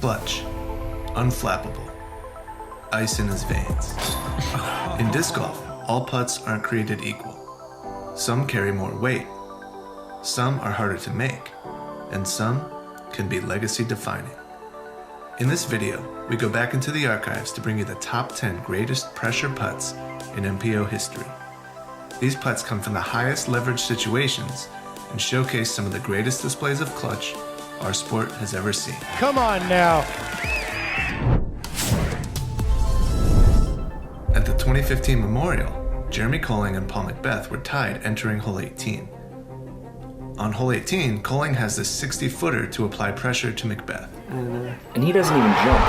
clutch, unflappable, ice in his veins. In disc golf, all putts aren't created equal. Some carry more weight, some are harder to make, and some can be legacy defining. In this video, we go back into the archives to bring you the top 10 greatest pressure putts in MPO history. These putts come from the highest leverage situations and showcase some of the greatest displays of clutch our sport has ever seen. Come on now. At the 2015 Memorial, Jeremy Colling and Paul McBeth were tied entering hole 18. On hole 18, Colling has this 60-footer to apply pressure to McBeth. And he doesn't even jump.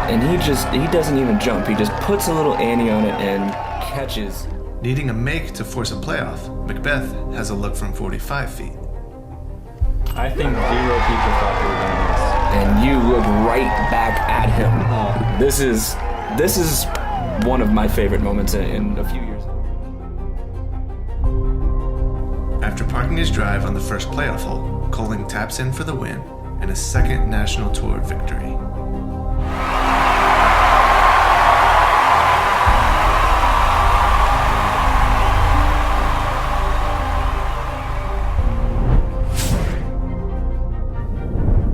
And he doesn't even jump. He just puts a little ante on it and catches. Needing a make to force a playoff, McBeth has a look from 45 feet. I think 0 people thought they were going to miss. And you look right back at him. This is one of my favorite moments in a few years. After parking his drive on the first playoff hole, Colling taps in for the win and a second National Tour victory.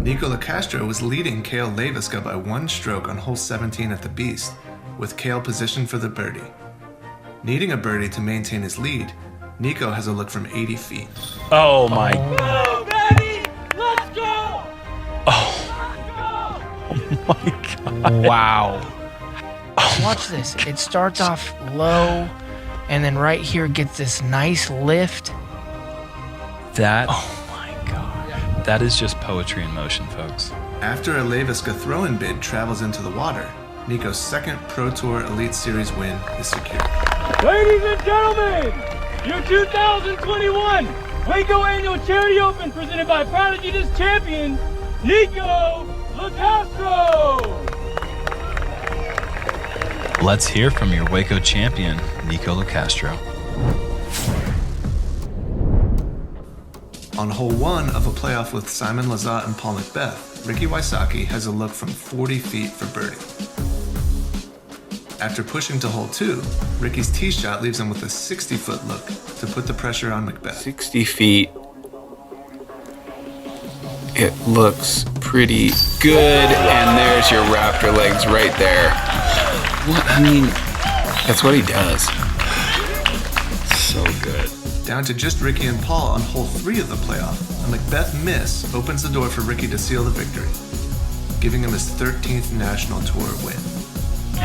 Nico Locastro was leading Cale Leiviska by 1 stroke on hole 17 at the Beast, with Cale positioned for the birdie. Needing a birdie to maintain his lead, Nico has a look from 80 feet. Oh my. Go, baby! Let's go! Oh my God. Wow. Watch this. It starts off low, and then right here gets this nice lift. That. Oh my God. That is just poetry in motion, folks. After a Leiviska throw-in bid travels into the water, Nico's second Pro Tour Elite Series win is secured. Ladies and gentlemen, your 2021 Waco Annual Charity Open presented by Prodigy Disc Champion, Nico Locastro. Let's hear from your Waco champion, Nico Locastro. On hole 1 of a playoff with Simon Lizotte and Paul McBeth, Ricky Wysocki has a look from 40 feet for birdie. After pushing to hole 2, Ricky's tee shot leaves him with a 60-foot look to put the pressure on McBeth. 60 feet. It looks pretty good, and there's your raptor legs right there. What? I mean, that's what he does. So good. Down to just Ricky and Paul on hole 3 of the playoff, a McBeth miss opens the door for Ricky to seal the victory, giving him his 13th National Tour win.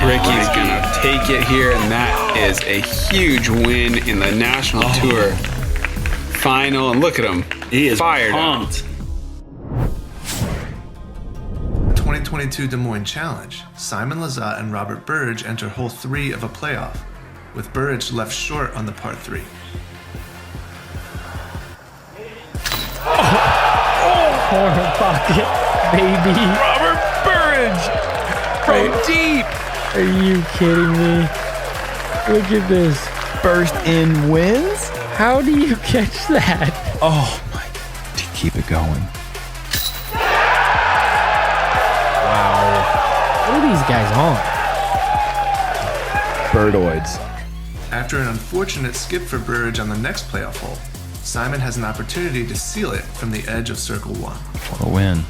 Ricky's gonna take it here, and that is a huge win in the National Tour final. And look at him. He is fired pumped. The 2022 Des Moines Challenge, Simon Lizotte and Robert Burge enter hole 3 of a playoff, with Burge left short on the par 3. Corner pocket, baby. Robert Burge from deep. Are you kidding me? Look at this. First in wins. How do you catch that? Oh my. To keep it going. Wow. What are these guys on? Birdoids. After an unfortunate skip for Burge on the next playoff hole, Simon has an opportunity to seal it from the edge of circle 1. For a win.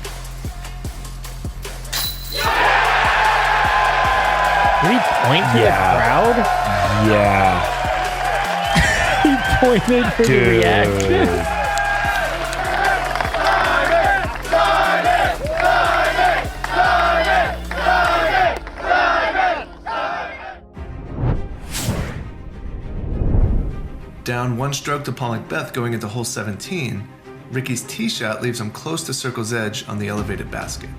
Did he point to the crowd? Yeah. He pointed for the reaction. Down 1 stroke to Paul McBeth going into hole 17, Ricky's tee shot leaves him close to circle's edge on the elevated basket.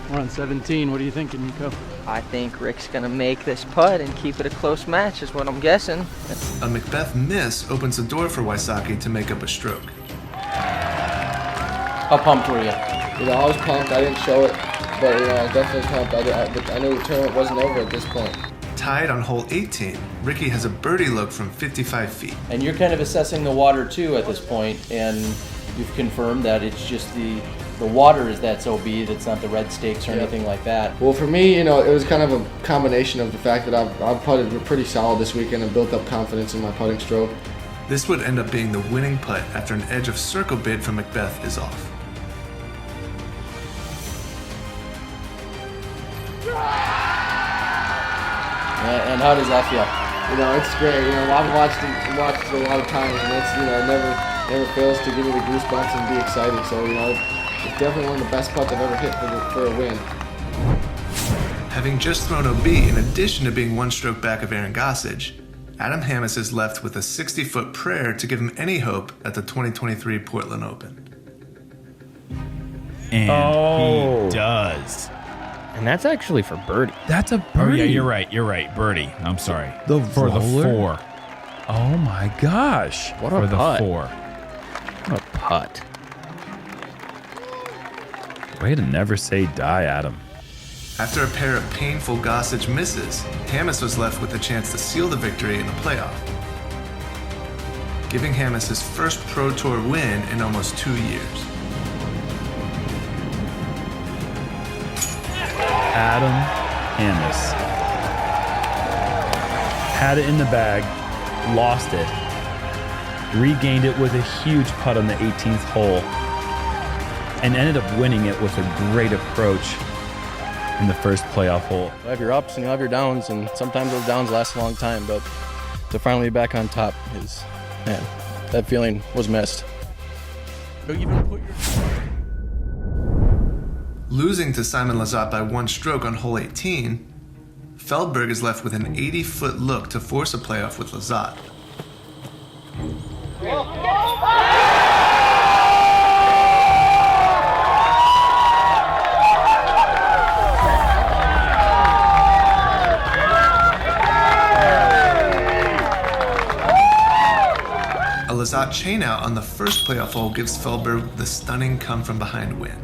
We're on 17. What are you thinking, Nico? I think Rick's gonna make this putt and keep it a close match is what I'm guessing. A McBeth miss opens the door for Wysocki to make up a stroke. How pumped were you? I was pumped. I didn't show it, but I was definitely pumped. I knew the tournament wasn't over at this point. Tied on hole 18, Ricky has a birdie look from 55 feet. And you're kind of assessing the water too at this point, and you've confirmed that it's just the the water is that's OB. That's not the red stakes or anything like that. Well, for me, it was kind of a combination of the fact that I've putted pretty solid this weekend and built up confidence in my putting stroke. This would end up being the winning putt after an edge of circle bid from McBeth is off. And how does that feel? It's great. I've watched it a lot of times, and it's never fails to give me the goosebumps and be exciting. So it's definitely one of the best putts I've ever hit for a win. Having just thrown OB, in addition to being one stroke back of Aaron Gossage, Adam Hammes is left with a 60-foot prayer to give him any hope at the 2023 Portland Open. And he does. And that's actually for birdie. That's a birdie. Oh, yeah, you're right. Birdie. I'm sorry. For the 4. Oh my gosh. What a putt. For the 4. What a putt. Way to never say die, Adam. After a pair of painful Gossage misses, Hammes was left with a chance to seal the victory in the playoff, giving Hammes his first Pro Tour win in almost 2 years. Adam Hammes had it in the bag, lost it, regained it with a huge putt on the 18th hole, and ended up winning it with a great approach in the first playoff hole. You have your ups and you have your downs, and sometimes those downs last a long time, but to finally be back on top that feeling was missed. Losing to Simon Lizotte by 1 stroke on hole 18, Feldberg is left with an 80-foot look to force a playoff with Lizotte. A Lizotte chain out on the first playoff hole gives Feldberg the stunning come-from-behind win.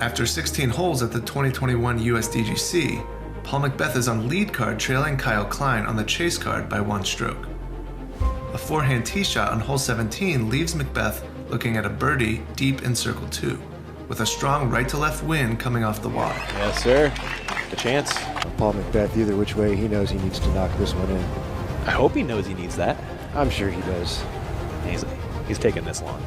After 16 holes at the 2021 USDGC, Paul McBeth is on lead card trailing Kyle Klein on the chase card by 1 stroke. A forehand tee shot on hole 17 leaves McBeth looking at a birdie deep in circle 2, with a strong right-to-left wind coming off the water. Yes, sir. The chance. Paul McBeth, either which way, he knows he needs to knock this one in. I hope he knows he needs that. I'm sure he does. He's taken this long.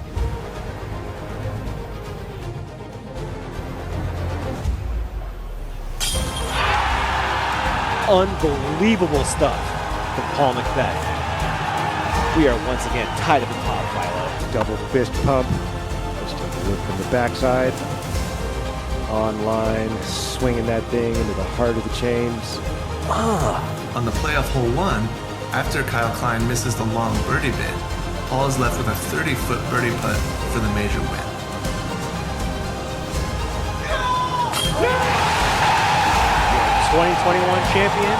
Unbelievable stuff from Paul McBeth. We are once again tied at the top, Philo. Double fist pump. Let's take a look from the backside. On line, swinging that thing into the heart of the chains. On the playoff hole 1, after Kyle Klein misses the long birdie bid, Paul is left with a 30-foot birdie putt for the major win. Yeah. 2021 champion.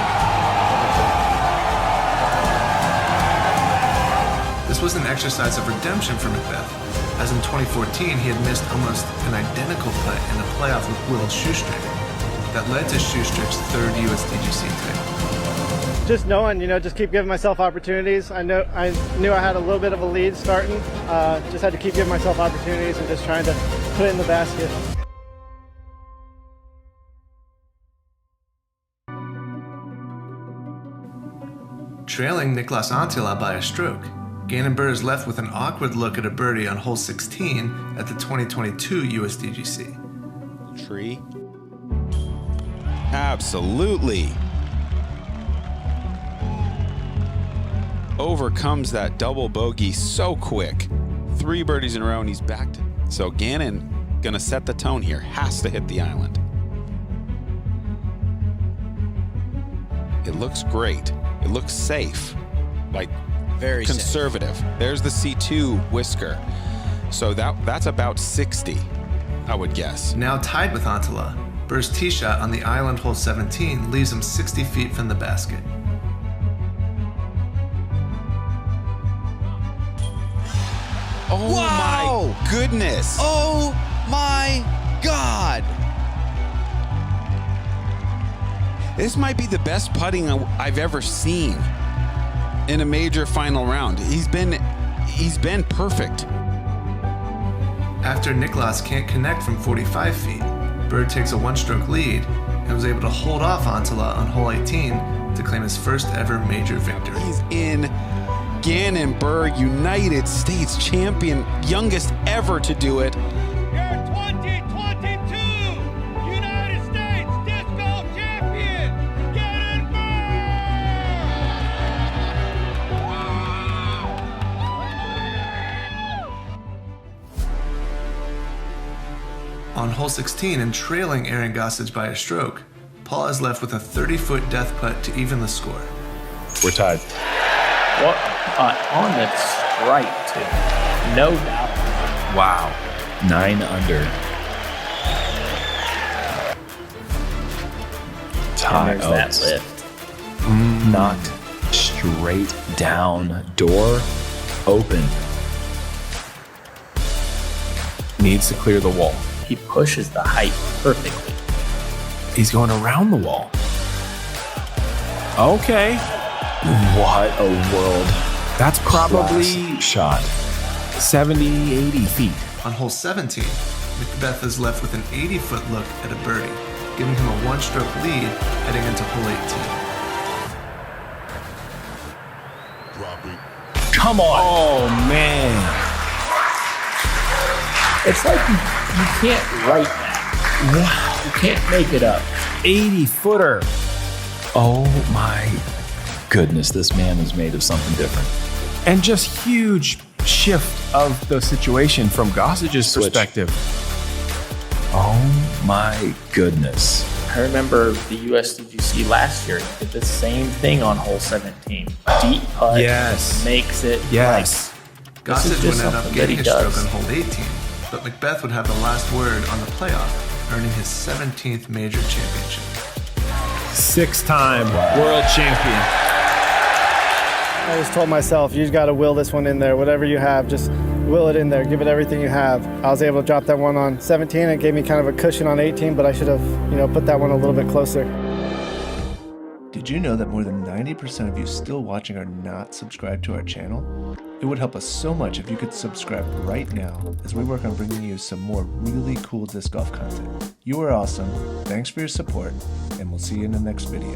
This was an exercise of redemption for McBeth, as in 2014 he had missed almost an identical putt in a playoff with Will Shoestrick that led to Shoestrick's 3rd USDGC title. Just knowing, just keep giving myself opportunities. I knew I had a little bit of a lead starting. Just had to keep giving myself opportunities and just trying to put it in the basket. Trailing Niklas Antila by a stroke, Gannon Buhr is left with an awkward look at a birdie on hole 16 at the 2022 USDGC. Tree. Absolutely. Overcomes that double bogey so quick. 3 birdies in a row and he's back to. So Gannon gonna set the tone here. Has to hit the island. It looks great. It looks safe. Like very conservative. Safe. There's the C2 whisker. So that's about 60, I would guess. Now tied with Antila, Buhr's tee shot on the island hole 17 leaves him 60 feet from the basket. Oh wow. My goodness. Oh my God. This might be the best putting I've ever seen in a major final round. He's been perfect. After Nicklaus can't connect from 45 feet, Bird takes a one-stroke lead and was able to hold off Antala on hole 18 to claim his first ever major victory. He's in Gannon Berg, United States champion, youngest ever to do it. Your 2022 United States Disc Golf Champion, Gannon On hole 16 and trailing Aaron Gossage by a stroke, Paul is left with a 30-foot death putt to even the score. We're tied. What on the strike, too. No doubt. Wow. 9 under. And there's that lift. Knocked straight down. Door open. Needs to clear the wall. He pushes the height perfectly. He's going around the wall. Okay. What a world. That's probably shot 70, 80 feet. On hole 17, Macbeth is left with an 80-foot look at a birdie, giving him a one-stroke lead heading into hole 18. Come on. Oh, man. It's like you can't write that. Wow. You can't make it up. 80-footer. Oh, my goodness. This man is made of something different. And just huge shift of the situation from Gossage's perspective. Oh, my goodness. I remember the USDGC last year. He did the same thing on hole 17. Deep putt. Yes. Makes it. Yes. Gossage would end up getting his stroke on hole 18, but Macbeth would have the last word on the playoff, earning his 17th major championship. 6-time world champion. I just told myself, you just got to will this one in there. Whatever you have, just will it in there. Give it everything you have. I was able to drop that one on 17. It gave me kind of a cushion on 18, but I should have, put that one a little bit closer. Did you know that more than 90% of you still watching are not subscribed to our channel? It would help us so much if you could subscribe right now as we work on bringing you some more really cool disc golf content. You are awesome. Thanks for your support, and we'll see you in the next video.